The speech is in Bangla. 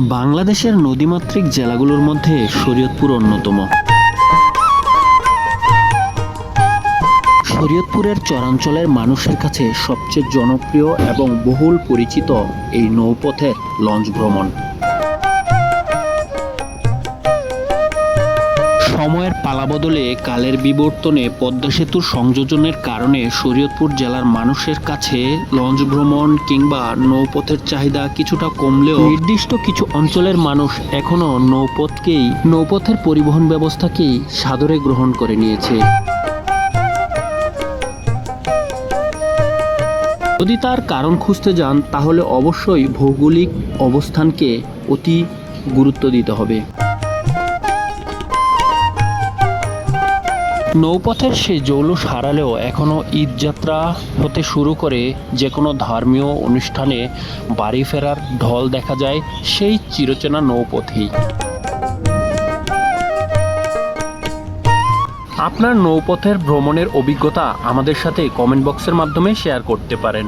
বাংলাদেশের নদীমাতৃক জেলাগুলোর মধ্যে শরীয়তপুর অন্যতম। শরীয়তপুরের চরাঞ্চলের মানুষের কাছে সবচেয়ে জনপ্রিয় এবং বহুল পরিচিত এই নৌপথের লঞ্চ ভ্রমণ। সময়ের পালাবদলে কালের বিবর্তনে পদ্মা সেতুর সংযোজনের কারণে শরীয়তপুর জেলার মানুষের কাছে লঞ্চ ভ্রমণ কিংবা নৌপথের চাহিদা কিছুটা কমলেও নির্দিষ্ট কিছু অঞ্চলের মানুষ এখনও নৌপথের পরিবহন ব্যবস্থাকেই সাদরে গ্রহণ করে নিয়েছে। যদি তার কারণ খুঁজতে যান তাহলে অবশ্যই ভৌগোলিক অবস্থানকে অতি গুরুত্ব দিতে হবে। নৌপথের সেই জৌলুস হারালেও এখনও ঈদযাত্রা হতে শুরু করে যে কোনো ধর্মীয় অনুষ্ঠানে বাড়ি ফেরার ঢল দেখা যায় সেই চিরচেনা নৌপথেই। আপনার নৌপথের ভ্রমণের অভিজ্ঞতা আমাদের সাথে কমেন্ট বক্সের মাধ্যমে শেয়ার করতে পারেন।